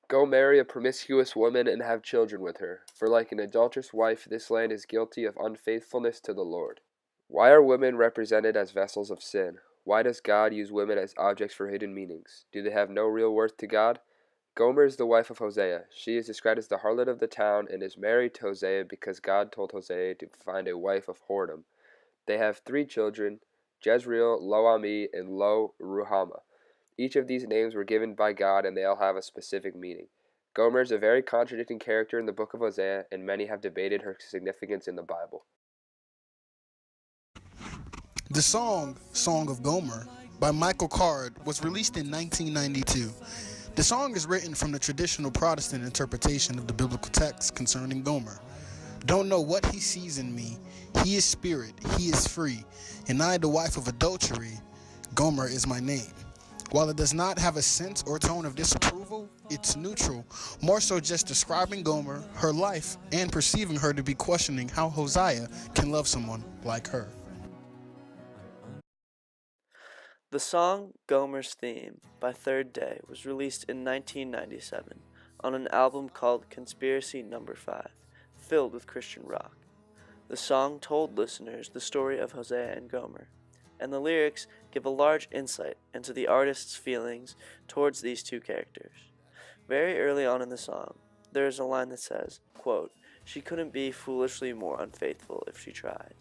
Go marry a promiscuous woman and have children with her, for like an adulterous wife this land is guilty of unfaithfulness to the Lord. Why are women represented as vessels of sin? Why does God use women as objects for hidden meanings? Do they have no real worth to God? Gomer is the wife of Hosea. She is described as the harlot of the town and is married to Hosea because God told Hosea to find a wife of whoredom. They have three children, Jezreel, Lo-Ami, and Lo-Ruhamah. Each of these names were given by God and they all have a specific meaning. Gomer is a very contradicting character in the book of Hosea, and many have debated her significance in the Bible. The Song of Gomer by Michael Card was released in 1992. The song is written from the traditional Protestant interpretation of the biblical text concerning Gomer. Don't know what he sees in me. He is spirit, he is free, and I, the wife of adultery, Gomer is my name. While it does not have a sense or tone of disapproval, it's neutral, more so just describing Gomer, her life, and perceiving her to be questioning how Hosea can love someone like her. The song Gomer's Theme by Third Day was released in 1997 on an album called Conspiracy No. 5, filled with Christian rock. The song told listeners the story of Hosea and Gomer, and the lyrics give a large insight into the artist's feelings towards these two characters. Very early on in the song, there is a line that says, quote, "She couldn't be foolishly more unfaithful if she tried."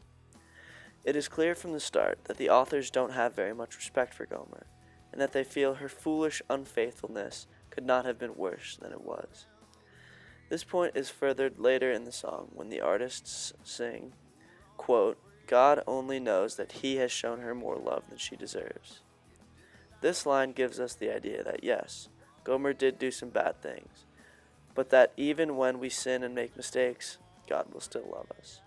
It is clear from the start that the authors don't have very much respect for Gomer, and that they feel her foolish unfaithfulness could not have been worse than it was. This point is furthered later in the song when the artists sing, quote, "God only knows that he has shown her more love than she deserves." This line gives us the idea that yes, Gomer did do some bad things, but that even when we sin and make mistakes, God will still love us.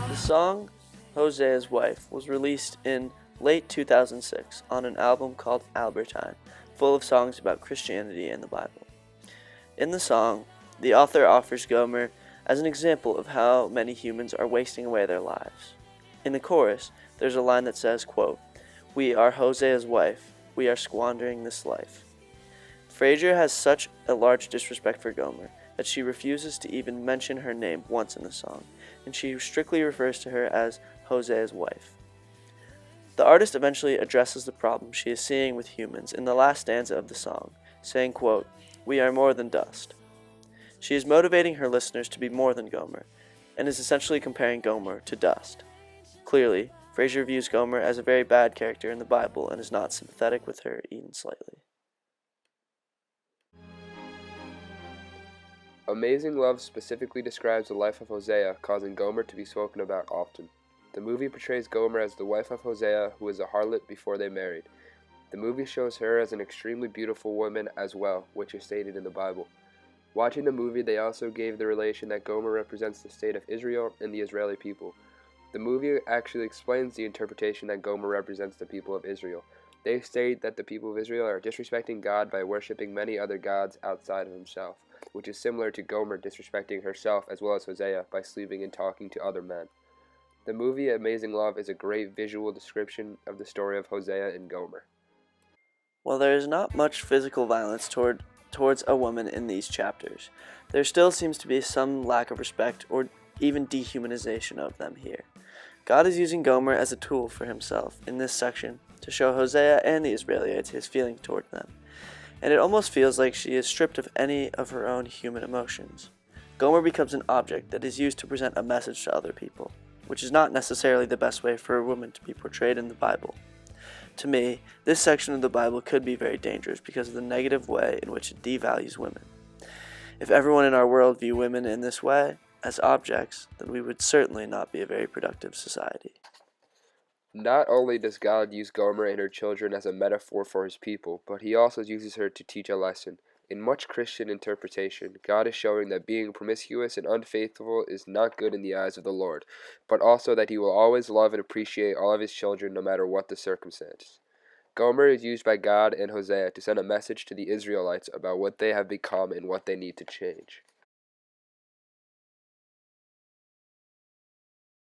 The song Hosea's Wife was released in late 2006 on an album called Albertine, full of songs about Christianity and the Bible. In the song, the author offers Gomer as an example of how many humans are wasting away their lives. In the chorus, there's a line that says, quote, "We are Hosea's wife, we are squandering this life." Fraser has such a large disrespect for Gomer that she refuses to even mention her name once in the song, and she strictly refers to her as Hosea's wife. The artist eventually addresses the problem she is seeing with humans in the last stanza of the song, saying, quote, "We are more than dust." She is motivating her listeners to be more than Gomer, and is essentially comparing Gomer to dust. Clearly, Fraser views Gomer as a very bad character in the Bible and is not sympathetic with her even slightly. Amazing Love specifically describes the life of Hosea, causing Gomer to be spoken about often. The movie portrays Gomer as the wife of Hosea, who was a harlot before they married. The movie shows her as an extremely beautiful woman as well, which is stated in the Bible. Watching the movie, they also gave the relation that Gomer represents the state of Israel and the Israeli people. The movie actually explains the interpretation that Gomer represents the people of Israel. They state that the people of Israel are disrespecting God by worshiping many other gods outside of himself, which is similar to Gomer disrespecting herself as well as Hosea by sleeping and talking to other men. The movie Amazing Love is a great visual description of the story of Hosea and Gomer. While there is not much physical violence towards a woman in these chapters, there still seems to be some lack of respect or even dehumanization of them here. God is using Gomer as a tool for himself in this section to show Hosea and the Israelites his feeling toward them, and it almost feels like she is stripped of any of her own human emotions. Gomer becomes an object that is used to present a message to other people, which is not necessarily the best way for a woman to be portrayed in the Bible. To me, this section of the Bible could be very dangerous because of the negative way in which it devalues women. If everyone in our world viewed women in this way, as objects, then we would certainly not be a very productive society. Not only does God use Gomer and her children as a metaphor for his people, but he also uses her to teach a lesson. In much Christian interpretation, God is showing that being promiscuous and unfaithful is not good in the eyes of the Lord, but also that he will always love and appreciate all of his children no matter what the circumstance. Gomer is used by God and Hosea to send a message to the Israelites about what they have become and what they need to change.